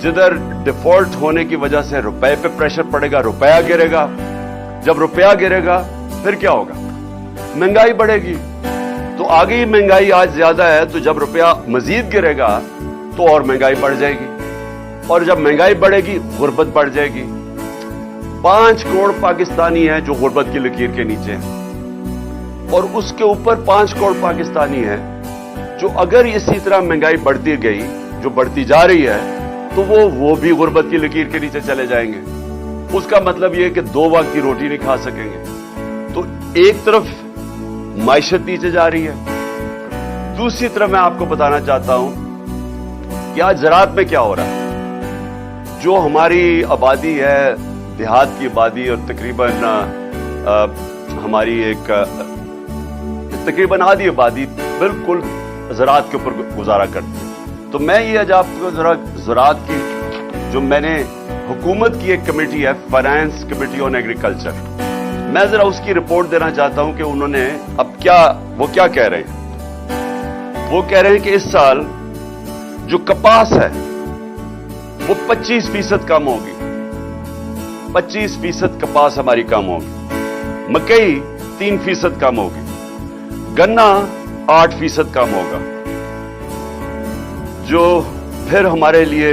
जिधर डिफॉल्ट होने की वजह से रुपए पे प्रेशर पड़ेगा, रुपया गिरेगा। जब रुपया गिरेगा फिर क्या होगा? महंगाई बढ़ेगी। तो आगे ही महंगाई आज ज्यादा है, तो जब रुपया मजीद गिरेगा तो और महंगाई बढ़ जाएगी, और जब महंगाई बढ़ेगी गुर्बत बढ़ जाएगी। 5 करोड़ पाकिस्तानी हैं जो गुर्बत की लकीर के नीचे हैं, और उसके ऊपर 5 करोड़ पाकिस्तानी हैं जो अगर इसी तरह महंगाई बढ़ती गई, जो बढ़ती जा रही है, तो वो भी गुर्बत की लकीर के नीचे चले जाएंगे। उसका मतलब यह है कि 2 वक्त की रोटी नहीं खा सकेंगे। तो एक तरफ माइशत नीचे जा रही है, दूसरी तरफ मैं आपको बताना चाहता हूं कि आज ज़राअत में क्या हो रहा है। जो हमारी आबादी है, देहात की आबादी, और तकरीबन हमारी एक तकरीबन आधी आबादी बिल्कुल ज़राअत के ऊपर गुजारा करती है। तो मैं ये आज आपको जरा ज़राअत की, जो मैंने हुकूमत की एक कमेटी है, फाइनेंस कमेटी ऑन एग्रीकल्चर, मैं जरा उसकी रिपोर्ट देना चाहता हूं कि उन्होंने अब वो क्या कह रहे हैं। वो कह रहे हैं कि इस साल जो कपास है वो 25% कम होगी। 25% कपास हमारी कम होगी। मकई 3% कम होगी। गन्ना 8% कम होगा। जो फिर हमारे लिए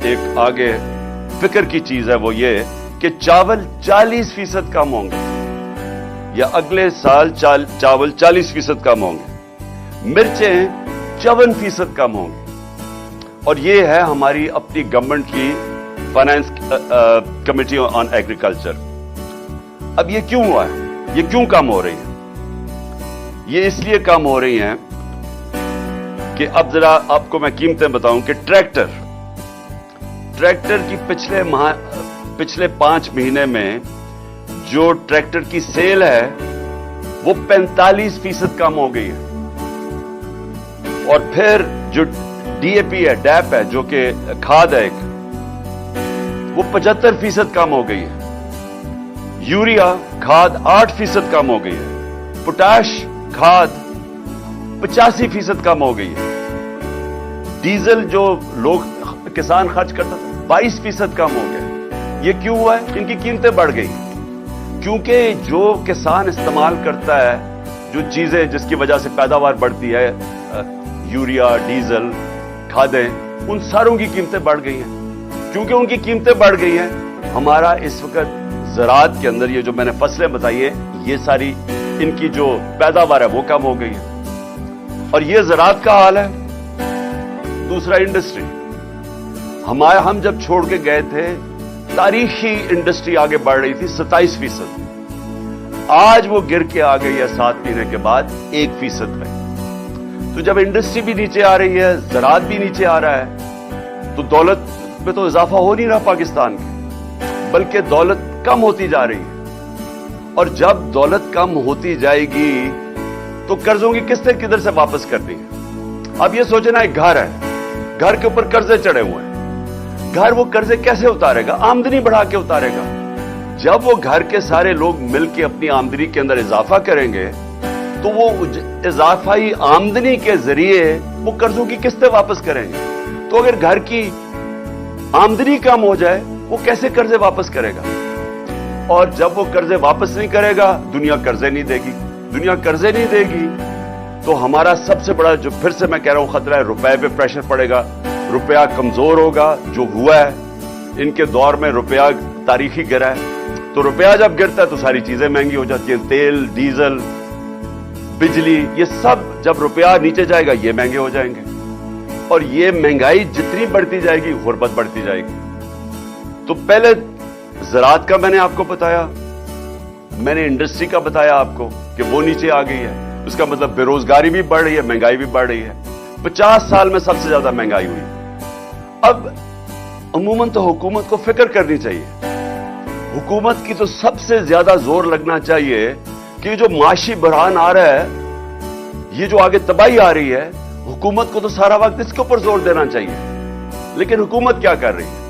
एक आगे फिक्र की चीज है वो ये कि चावल 40% कम होंगे, या अगले साल चावल 40% कम होंगे। मिर्चें 54% कम होंगी। और ये है हमारी अपनी गवर्नमेंट की फाइनेंस कमेटी ऑन एग्रीकल्चर। अब ये क्यों हुआ है? ये क्यों कम हो रही है? ये इसलिए कम हो रही हैं कि अब जरा आपको मैं कीमतें बताऊं कि ट्रैक्टर की पिछले 5 महीने में जो ट्रैक्टर की सेल है वो 45% कम हो गई है। और फिर जो डीएपी है, डैप है, जो कि खाद है, वो 75% कम हो गई है। यूरिया खाद 8% कम हो गई है। पोटाश खाद 85% कम हो गई है। डीजल जो लोग किसान खर्च करता था 22% कम हो गया। ये क्यों हुआ है? इनकी कीमतें बढ़ गई क्योंकि जो किसान इस्तेमाल करता है, जो चीजें जिसकी वजह से पैदावार बढ़ती है, यूरिया, डीजल, खादें, उन सारों की कीमतें बढ़ गई हैं। क्योंकि उनकी कीमतें बढ़ गई हैं, हमारा इस वक्त ज़राअत के अंदर ये जो मैंने फसलें बताई है, ये सारी इनकी जो पैदावार है वो कम हो गई है। और ये ज़राअत का हाल है। दूसरा, इंडस्ट्री। हम जब छोड़ के गए थे, तारीखी इंडस्ट्री आगे बढ़ रही थी 27%। आज वो गिर के आ गई है 7 महीने के बाद 1% पे। तो जब इंडस्ट्री भी नीचे आ रही है, ज़राअत भी नीचे आ रहा है, तो दौलत में तो इजाफा हो नहीं रहा पाकिस्तान की, बल्कि दौलत कम होती जा रही है। और जब दौलत कम होती जाएगी तो कर्जों की किस्तें किधर से वापस करनी है? अब ये सोचना, एक घर है, घर के ऊपर कर्जे चढ़े हुए हैं, घर वो कर्जे कैसे उतारेगा? आमदनी बढ़ा के उतारेगा। जब वो घर के सारे लोग मिलकर अपनी आमदनी के अंदर इजाफा करेंगे तो वो इजाफाई आमदनी के जरिए वो कर्जों की किस्तें वापस करेंगे। तो अगर घर की आमदनी कम हो जाए, वो कैसे कर्जे वापस करेगा? और जब वो कर्जे वापस नहीं करेगा, दुनिया कर्जे नहीं देगी। दुनिया कर्जे नहीं देगी तो हमारा सबसे बड़ा, जो फिर से मैं कह रहा हूं, खतरा है, रुपए पे प्रेशर पड़ेगा, रुपया कमजोर होगा। जो हुआ है इनके दौर में, रुपया तारीखी गिरा है। तो रुपया जब गिरता है तो सारी चीजें महंगी हो जाती हैं। तेल, डीजल, बिजली, ये सब जब रुपया नीचे जाएगा ये महंगे हो जाएंगे। और ये महंगाई जितनी बढ़ती जाएगी, गुर्बत बढ़ती जाएगी। तो पहले ज़राअत का मैंने आपको बताया, मैंने इंडस्ट्री का बताया आपको कि वो नीचे आ गई है। उसका मतलब बेरोजगारी भी बढ़ रही है, महंगाई भी बढ़ रही है। 50 साल में सबसे ज्यादा महंगाई हुई। अब अमूमन तो हुकूमत को फिक्र करनी चाहिए। हुकूमत की तो सबसे ज्यादा जोर लगना चाहिए कि जो माशी बहरान आ रहा है, ये जो आगे तबाही आ रही है, हुकूमत को तो सारा वक्त इसके ऊपर जोर देना चाहिए। लेकिन हुकूमत क्या कर रही है?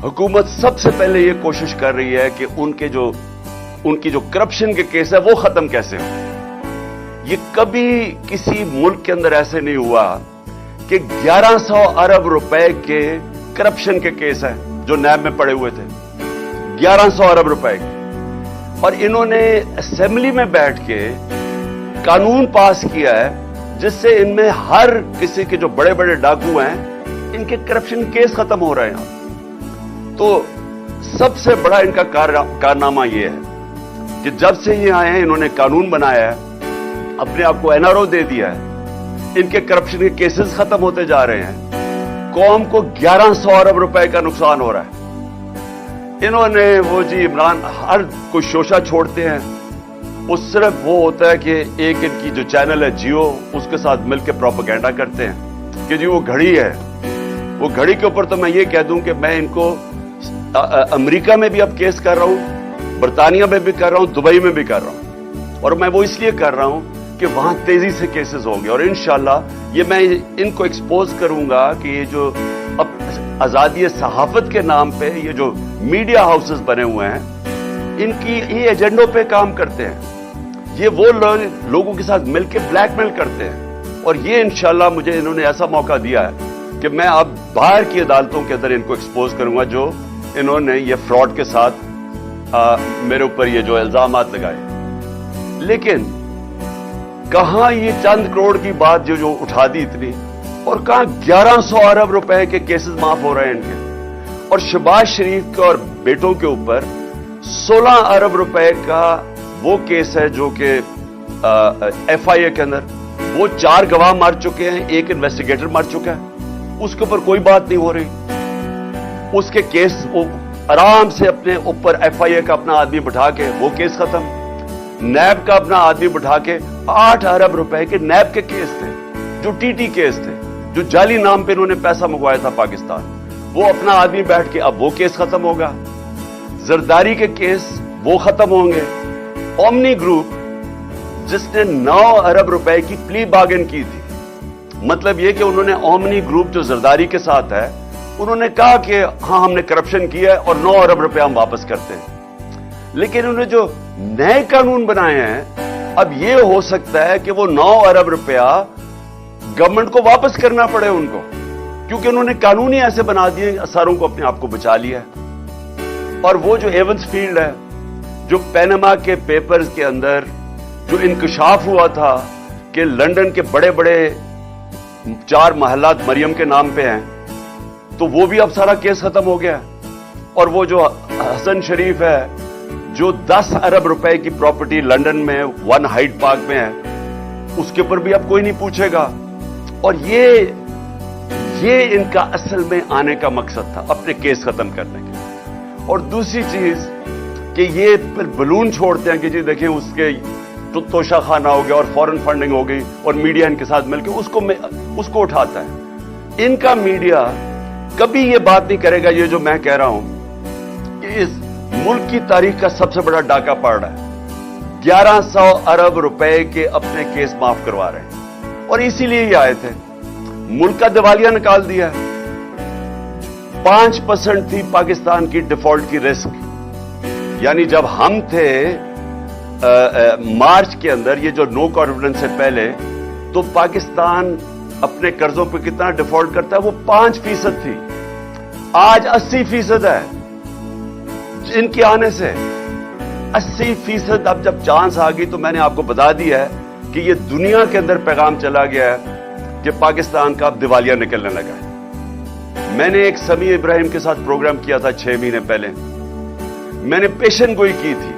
हुकूमत सबसे पहले ये कोशिश कर रही है कि उनकी जो करप्शन के केस है वो खत्म कैसे हो। ये कभी किसी मुल्क के अंदर ऐसे नहीं हुआ کہ 1100 अरब रुपए के करप्शन के केस हैं जो नैब में पड़े हुए थे, 1100 अरब रुपए के। और इन्होंने असेंबली में बैठ के कानून पास किया है जिससे इनमें हर किसी के जो बड़े बड़े डाकू हैं इनके करप्शन केस खत्म हो रहे हैं। तो सबसे बड़ा इनका कारनामा यह है कि जब से ये आए हैं इन्होंने कानून बनाया है, अपने आप को एनआरओ दे दिया है, इनके करप्शन के केसेस खत्म होते जा रहे हैं। कौम को 1100 अरब रुपए का नुकसान हो रहा है। इन्होंने वो जी इमरान हर कोई शोशा छोड़ते हैं, वो सिर्फ वो होता है कि एक इनकी जो चैनल है जियो उसके साथ मिलकर प्रोपेगेंडा करते हैं कि जी वो घड़ी है, वो घड़ी के ऊपर तो मैं ये कह दूं कि मैं इनको अमेरिका में भी अब केस कर रहा हूं, बरतानिया में भी कर रहा हूं, दुबई में भी कर रहा हूं। और मैं वो इसलिए कर रहा हूं कि वहां तेजी से केसेस होंगे और इंशाल्लाह ये मैं इनको एक्सपोज करूंगा कि ये जो अब आजादी सहाफत के नाम पे ये जो मीडिया हाउसेस बने हुए हैं इनकी ये एजेंडों पे काम करते हैं। ये वो लोगों के साथ मिलकर ब्लैकमेल करते हैं और ये इंशाल्लाह मुझे इन्होंने ऐसा मौका दिया है कि मैं अब बाहर की अदालतों के अंदर इनको एक्सपोज करूंगा जो इन्होंने ये फ्रॉड के साथ मेरे ऊपर ये जो इल्जामात लगाए। लेकिन कहां ये चंद करोड़ की बात जो उठा दी इतनी, और कहां 1100 अरब रुपए के केसेस माफ हो रहे हैं इनके। और शहबाज शरीफ के और बेटों के ऊपर 16 अरब रुपए का वो केस है जो कि एफआईए के अंदर वो 4 गवाह मर चुके हैं, एक इन्वेस्टिगेटर मर चुका है, उसके ऊपर कोई बात नहीं हो रही। उसके केस वो आराम से अपने ऊपर एफआईए का अपना आदमी बिठा के वो केस खत्म, नैब का अपना आदमी बिठा के 8 अरब रुपए के नैब के केस थे जो टीटी केस थे, जो जाली नाम पे इन्होंने पैसा मंगवाया था पाकिस्तान, वो अपना आदमी बैठ के अब वो केस खत्म होगा। जरदारी के केस वो खत्म होंगे। ओमनी ग्रुप जिसने 9 अरब रुपए की प्ली बार्गेन की थी, मतलब ये कि उन्होंने ओमनी ग्रुप जो जरदारी के साथ है उन्होंने कहा कि हां हमने करप्शन किया है और 9 अरब रुपए हम वापस करते हैं। लेकिन उन्होंने जो नए कानून बनाए हैं अब ये हो सकता है कि वो 9 अरब रुपया गवर्नमेंट को वापस करना पड़े उनको, क्योंकि उन्होंने कानून ही ऐसे बना दिए सारों को अपने आप को बचा लिया है। और वो जो एवंस फील्ड है, जो पैनामा के पेपर्स के अंदर जो इंकशाफ हुआ था कि लंदन के बड़े बड़े 4 महलात मरियम के नाम पे हैं, तो वो भी अब सारा केस खत्म हो गया। और वो जो हसन शरीफ है जो 10 अरब रुपए की प्रॉपर्टी लंदन में 1 हाइड पार्क में है, उसके ऊपर भी अब कोई नहीं पूछेगा। और ये इनका असल में आने का मकसद था, अपने केस खत्म करने के। और दूसरी चीज कि ये बलून छोड़ते हैं कि जी देखिए उसके तोशा खाना हो गया और फॉरेन फंडिंग हो गई और मीडिया इनके साथ मिलकर उसको उठाता है। इनका मीडिया कभी ये बात नहीं करेगा, ये जो मैं कह रहा हूं कि इस मुल्क की तारीख का सबसे बड़ा डाका पड़ रहा है। 1100 अरब रुपए के अपने केस माफ करवा रहे हैं और इसीलिए ये आए थे। मुल्क का दिवालिया निकाल दिया। 5% थी पाकिस्तान की डिफॉल्ट की रिस्क, यानी जब हम थे मार्च के अंदर ये जो नो कॉन्फिडेंस से पहले, तो पाकिस्तान अपने कर्जों पर कितना डिफॉल्ट करता है, वो 5% थी, आज 80% है। इनके आने से 80%। अब जब चांस आ गई तो मैंने आपको बता दिया है कि ये दुनिया के अंदर पैगाम चला गया है कि पाकिस्तान का अब दिवालिया निकलने लगा है। मैंने एक समी इब्राहिम के साथ प्रोग्राम किया था 6 महीने पहले, मैंने पेशन गोई की थी।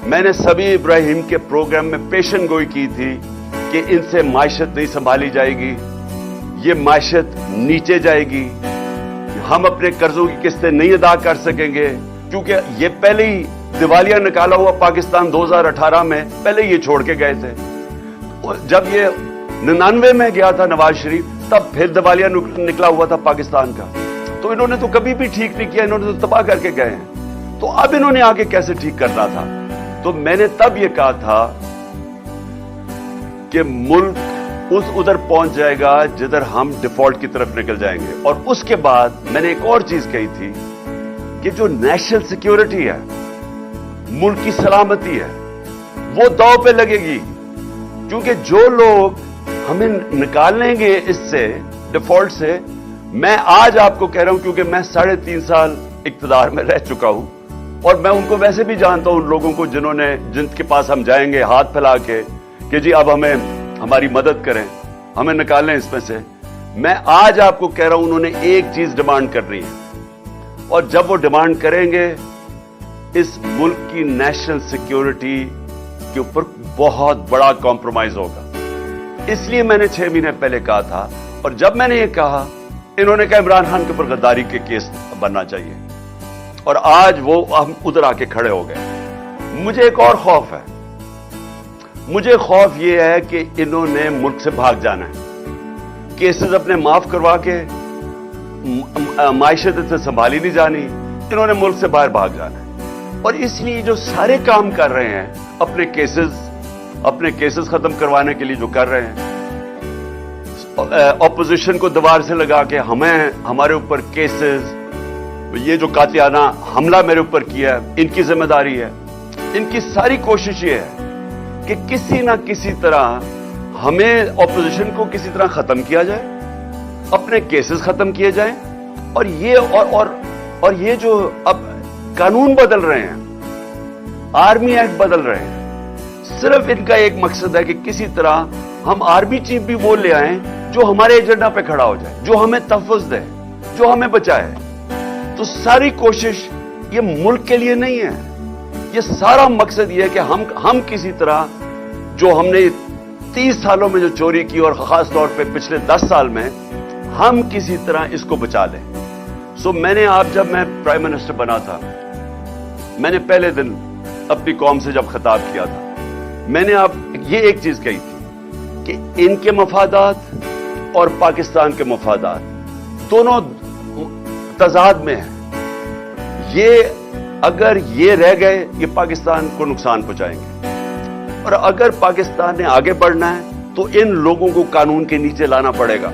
मैंने समी इब्राहिम के प्रोग्राम में पेशन गोई की थी कि इनसे मायशत नहीं संभाली जाएगी, ये मायशत नीचे जाएगी, हम अपने कर्जों की किस्तें नहीं अदा कर सकेंगे, क्योंकि ये पहले ही दिवालिया निकाला हुआ पाकिस्तान 2018 में पहले ये छोड़ के गए थे। जब ये 99 में गया था नवाज शरीफ, तब फिर दिवालिया निकला हुआ था पाकिस्तान का। तो इन्होंने तो कभी भी ठीक नहीं किया, इन्होंने तो तबाह करके गए हैं। तो अब इन्होंने आगे कैसे ठीक करना था? तो मैंने तब ये कहा था कि मुल्क उधर पहुंच जाएगा जिधर हम डिफॉल्ट की तरफ निकल जाएंगे। और उसके बाद मैंने एक और चीज कही थी कि जो नेशनल सिक्योरिटी है, मुल्क की सलामती है, वो दांव पे लगेगी, क्योंकि जो लोग ہمیں نکال لیں گے اس سے، ڈیفالٹ سے. میں آج آپ کو کہہ رہا ہوں کیونکہ میں 3.5 سال اقتدار میں رہ چکا ہوں، اور میں ان کو ویسے بھی جانتا ہوں، ان لوگوں کو جن کے پاس ہم جائیں گے ہاتھ پھیلا کے کہ جی اب ہمیں ہماری مدد کریں، ہمیں نکالیں اس میں سے. میں آج آپ کو کہہ رہا ہوں انہوں نے ایک چیز ڈیمانڈ کرنی ہے، اور جب وہ ڈیمانڈ کریں گے اس ملک کی نیشنل سیکیورٹی کے اوپر بہت بڑا کمپرومائز ہوگا. اس لیے میں نے 6 مہینے پہلے کہا تھا، اور جب میں نے یہ کہا انہوں نے کہا عمران خان کے اوپر غداری کے کیس بننا چاہیے، اور آج وہ ہم ادھر آ کے کھڑے ہو گئے. مجھے ایک اور خوف ہے، مجھے خوف یہ ہے کہ انہوں نے ملک سے بھاگ جانا ہے، کیسز اپنے معاف کروا کے معیشت سے سنبھالی نہیں جانی، انہوں نے ملک سے باہر بھاگ جانا ہے. اور اس لیے جو سارے کام کر رہے ہیں اپنے کیسز ختم کروانے کے لیے جو کر رہے ہیں، اپوزیشن کو دیوار سے لگا کے ہمارے اوپر کیسز، یہ جو قاتلانہ حملہ میرے اوپر کیا ہے ان کی ذمہ داری ہے. ان کی ساری کوشش یہ ہے کہ کسی نہ کسی طرح ہمیں اپوزیشن کو کسی طرح ختم کیا جائے، اپنے کیسز ختم کیے جائیں. اور یہ جو اب قانون بدل رہے ہیں، آرمی ایکٹ بدل رہے ہیں، صرف ان کا ایک مقصد ہے کہ کسی طرح ہم آرمی چیف بھی وہ لے آئیں جو ہمارے ایجنڈا پہ کھڑا ہو جائے، جو ہمیں تحفظ دے، جو ہمیں بچائے. تو ساری کوشش یہ ملک کے لیے نہیں ہے، یہ سارا مقصد یہ ہے کہ ہم کسی طرح جو ہم نے 30 سالوں میں جو چوری کی، اور خاص طور پہ پچھلے 10 سال میں، ہم کسی طرح اس کو بچا لیں. جب میں پرائم منسٹر بنا تھا، میں نے پہلے دن اپنی قوم سے جب خطاب کیا تھا، میں نے یہ ایک چیز کہی تھی کہ ان کے مفادات اور پاکستان کے مفادات دونوں تضاد میں ہیں. اگر یہ رہ گئے یہ پاکستان کو نقصان پہنچائیں گے، اور اگر پاکستان نے آگے بڑھنا ہے تو ان لوگوں کو قانون کے نیچے لانا پڑے گا،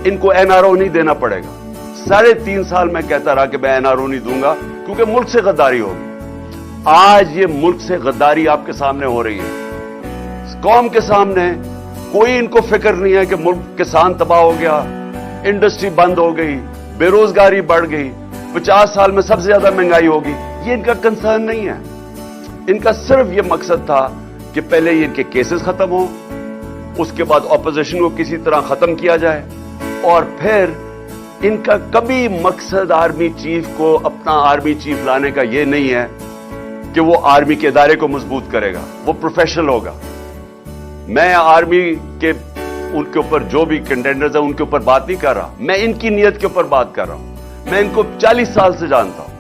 ان کو NRO نہیں دینا پڑے گا. 3.5 سال میں کہتا رہا کہ میں NRO نہیں دوں گا کیونکہ ملک سے غداری ہوگی. آج یہ ملک سے غداری آپ کے سامنے ہو رہی ہے، قوم کے سامنے. کوئی ان کو فکر نہیں ہے کہ ملک کسان تباہ ہو گیا، انڈسٹری بند ہو گئی، بے روزگاری بڑھ گئی، 50 سال میں سب سے زیادہ مہنگائی ہوگی. یہ ان کا کنسرن نہیں ہے. ان کا صرف یہ مقصد تھا کہ پہلے ان کے کیسز ختم ہوں، اس کے بعد اپوزیشن کو کسی طرح ختم کیا جائے، اور پھر ان کا کبھی مقصد آرمی چیف کو اپنا آرمی چیف لانے کا یہ نہیں ہے کہ وہ آرمی کے ادارے کو مضبوط کرے گا، وہ پروفیشنل ہوگا. میں آرمی کے ان کے اوپر جو بھی کنٹینڈرز ہیں ان کے اوپر بات نہیں کر رہا، میں ان کی نیت کے اوپر بات کر رہا ہوں. میں ان کو 40 سال سے جانتا ہوں.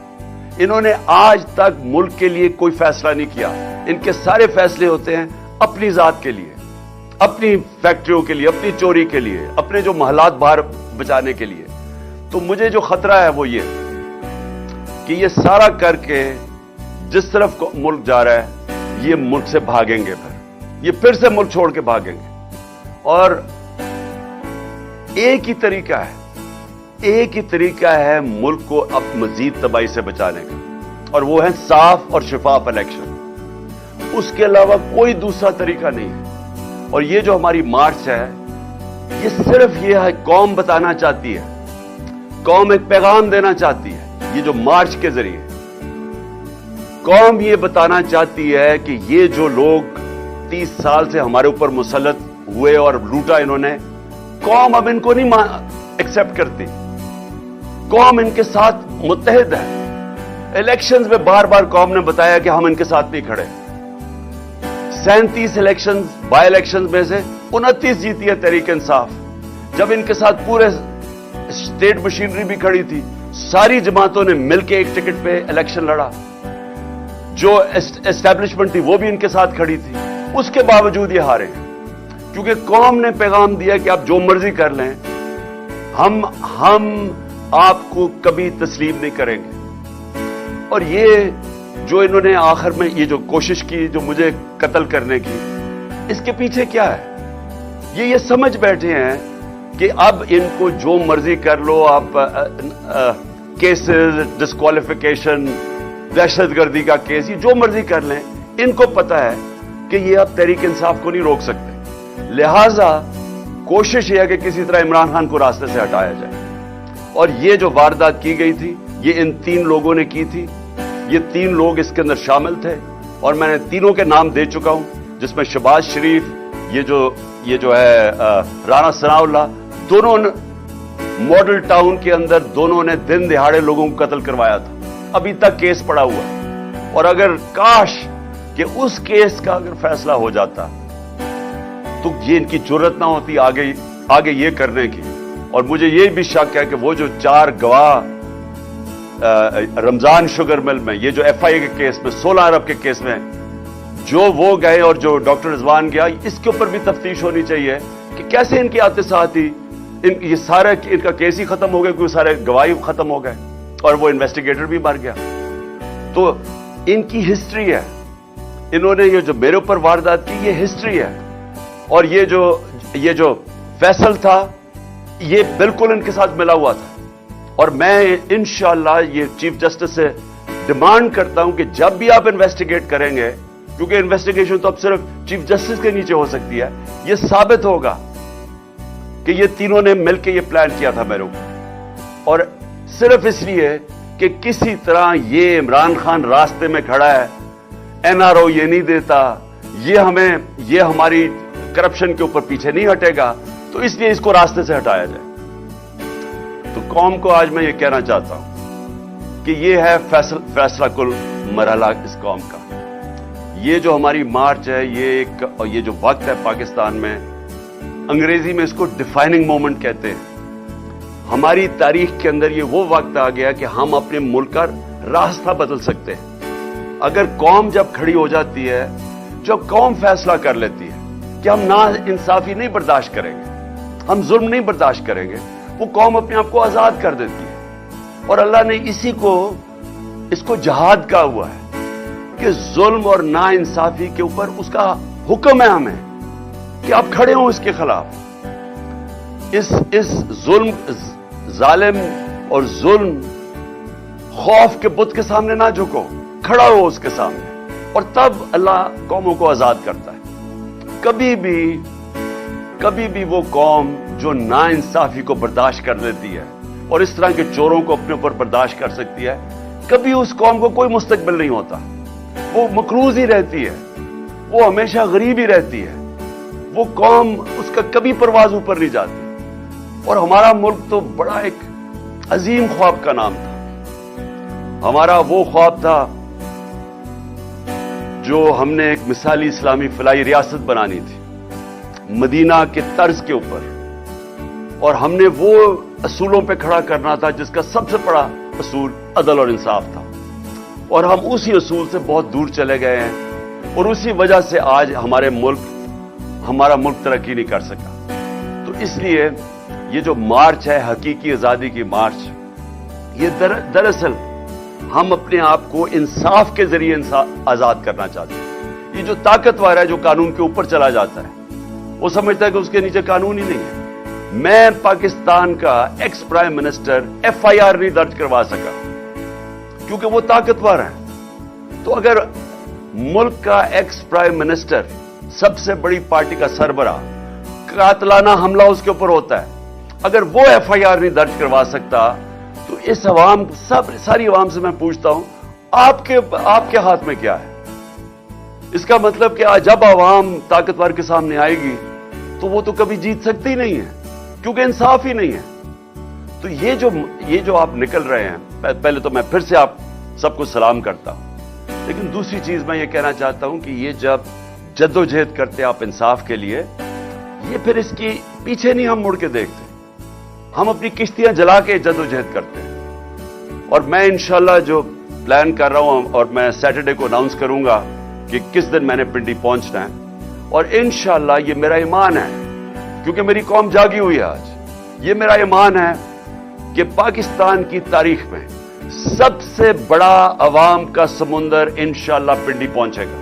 انہوں نے آج تک ملک کے لیے کوئی فیصلہ نہیں کیا. ان کے سارے فیصلے ہوتے ہیں اپنی ذات کے لیے، اپنی فیکٹریوں کے لیے، اپنی چوری کے لیے، اپنے جو محلات باہر بچانے کے لیے. تو مجھے جو خطرہ ہے وہ یہ کہ یہ سارا کر کے جس طرف ملک جا رہا ہے، یہ ملک سے بھاگیں گے، پھر سے ملک چھوڑ کے بھاگیں گے. اور ایک ہی طریقہ ہے ملک کو اب مزید تباہی سے بچانے کا، اور وہ ہے صاف اور شفاف الیکشن. اس کے علاوہ کوئی دوسرا طریقہ نہیں ہے. اور یہ جو ہماری مارچ ہے، یہ صرف یہ ہے، قوم بتانا چاہتی ہے، قوم ایک پیغام دینا چاہتی ہے. یہ جو مارچ کے ذریعے قوم یہ بتانا چاہتی ہے کہ یہ جو لوگ 30 سال سے ہمارے اوپر مسلط ہوئے اور لوٹا انہوں نے، قوم اب ان کو نہیں ایکسپٹ کرتی. قوم ان کے ساتھ متحد ہے. الیکشنز میں بار بار قوم نے بتایا کہ ہم ان کے ساتھ نہیں کھڑے. 37 الیکشنز بائی الیکشنز میں سے 29 جیتی ہے تحریک انصاف. جب ان کے ساتھ پورے اسٹیٹ مشینری بھی کھڑی تھی، ساری جماعتوں نے مل کے ایک ٹکٹ پہ الیکشن لڑا. جو اسٹیبلشمنٹ تھی وہ بھی ان کے ساتھ کھڑی تھی. اس کے باوجود یہ ہارے ہیں کیونکہ قوم نے پیغام دیا کہ آپ جو مرضی کر لیں، ہم آپ کو کبھی تسلیم نہیں کریں گے. اور یہ جو انہوں نے آخر میں یہ جو کوشش کی، جو مجھے قتل کرنے کی، اس کے پیچھے کیا ہے؟ یہ سمجھ بیٹھے ہیں کہ اب ان کو جو مرضی کر لو، آپ کیسز، ڈسکوالیفیکیشن، دہشت گردی کا کیس، یہ جو مرضی کر لیں. ان کو پتا ہے کہ یہ اب تحریک انصاف کو نہیں روک سکتے. لہذا कोशिश यह है कि किसी तरह इमरान खान को रास्ते से हटाया जाए। और ये जो वारदात की गई थी, ये इन 3 लोगों ने की थी। ये 3 लोग इसके अंदर शामिल थे और मैंने तीनों के नाम दे चुका हूं, जिसमें शहबाज शरीफ, ये जो है राना सनाउल्लाह, दोनों मॉडल टाउन के अंदर दोनों ने दिन दिहाड़े लोगों को कत्ल करवाया था। अभी तक केस पड़ा हुआ है। और अगर काश कि उस केस का अगर फैसला हो जाता तो ये इनकी जुर्रत ना होती आगे ये करने की। और मुझे ये भी शक है कि वो जो 4 गवाह रमजान शुगर मिल में, ये जो FIA के केस में, 16 अरब के केस में जो वो गए और जो डॉक्टर रिजवान गया, इसके ऊपर भी तफ्तीश होनी चाहिए कि कैसे इनके आते साथ ही ये सारा इनका केस ही खत्म हो गया, क्योंकि सारे गवाही खत्म हो गए और वो इन्वेस्टिगेटर भी मर गया। तो इनकी हिस्ट्री है, इन्होंने ये जो मेरे ऊपर वारदात की, ये हिस्ट्री है। और ये जो फैसल था, ये बिल्कुल इनके साथ मिला हुआ था। और मैं इंशाअल्लाह ये चीफ जस्टिस से डिमांड करता हूं कि जब भी आप इन्वेस्टिगेट करेंगे, क्योंकि इन्वेस्टिगेशन तो अब सिर्फ चीफ जस्टिस के नीचे हो सकती है, यह साबित होगा कि ये तीनों ने मिलकर ये प्लान किया था मेरे ऊपर। और सिर्फ इसलिए कि किसी तरह ये इमरान खान रास्ते में खड़ा है, NRO ये नहीं देता, ये हमारी करप्शन के ऊपर पीछे नहीं हटेगा, तो इसलिए इसको रास्ते से हटाया जाए। तो कौम को आज मैं ये कहना चाहता हूं कि ये है फैसला कुल मरहला इस कौम का। ये जो हमारी मार्च है, ये जो वक्त है पाकिस्तान में, अंग्रेजी में इसको डिफाइनिंग मोमेंट कहते हैं। हमारी तारीख के अंदर ये वो वक्त आ गया कि हम अपने मुल्क का रास्ता बदल सकते हैं। अगर कौम जब खड़ी हो जाती है, जब कौम फैसला कर लेती है कि हम ना इंसाफी नहीं बर्दाश्त करेंगे, हम जुल्म नहीं बर्दाश्त करेंगे, वो कौम अपने आप को आजाद कर देती है। और अल्लाह ने इसको जहाद कहा हुआ है कि जुल्म और ना इंसाफी के ऊपर उसका हुक्म है हमें कि आप खड़े हो इसके खिलाफ। इस जुल्म, जालिम और जुल्म, खौफ के बुत के सामने ना झुको, खड़ा हो उसके सामने, और तब अल्लाह कौमों को आजाद करता है। कभी भी वो कौम जो नाइंसाफी को बर्दाश्त कर लेती है और इस तरह के चोरों को अपने ऊपर बर्दाश्त कर सकती है, कभी उस कौम को कोई मुस्तकबिल नहीं होता। वो मकरूज ही रहती है, वो हमेशा गरीब ही रहती है। वो कौम, उसका कभी परवाज ऊपर नहीं जाती। और हमारा मुल्क तो बड़ा एक अजीम ख्वाब का नाम था। हमारा वो ख्वाब था जो हमने एक मिसाली इस्लामी फलाही रियासत बनानी थी, मदीना के तर्ज के ऊपर, और हमने वो असूलों पे खड़ा करना था जिसका सबसे बड़ा असूल अदल और इंसाफ था। और हम उसी असूल से बहुत दूर चले गए हैं, और उसी वजह से आज हमारा मुल्क तरक्की नहीं कर सका। तो इसलिए ये जो मार्च है, हकीकी आजादी की मार्च, ये दरअसल हम अपने आप को इंसाफ के जरिए आजाद करना चाहते हैं। ये जो ताकतवर है, जो कानून के ऊपर चला जाता है, वो समझता है कि उसके नीचे कानून ही नहीं है। मैं पाकिस्तान का एक्स प्राइम मिनिस्टर FIR नहीं दर्ज करवा सका क्योंकि वो ताकतवर है। तो अगर मुल्क का एक्स प्राइम मिनिस्टर, सबसे बड़ी पार्टी का सरबराह, कातलाना हमला उसके ऊपर होता है, अगर वो FIR नहीं दर्ज करवा सकता, तो इस सारी अवाम से मैं पूछता हूं, आपके हाथ में क्या है? इसका मतलब कि जब अवाम ताकतवर के सामने आएगी तो वो तो कभी जीत सकती नहीं है, क्योंकि इंसाफ ही नहीं है। तो ये जो आप निकल रहे हैं, पहले तो मैं फिर से आप सबको सलाम करता हूं, लेकिन दूसरी चीज मैं ये कहना चाहता हूं कि ये जब जद्दोजहद करते आप इंसाफ के लिए, ये फिर इसकी पीछे नहीं हम मुड़ के देखते, हम अपनी किश्तियां जला के जद्दोजहद करते हैं। और मैं इंशाल्लाह जो प्लान कर रहा हूं, और मैं सैटरडे को अनाउंस करूंगा कि किस दिन मैंने पिंडी पहुंचना है, और इंशाल्लाह ये मेरा ईमान है, क्योंकि मेरी कौम जागी हुई है आज। ये मेरा ईमान है कि पाकिस्तान की तारीख में सबसे बड़ा अवाम का समुंदर इंशाल्लाह पिंडी पहुंचेगा।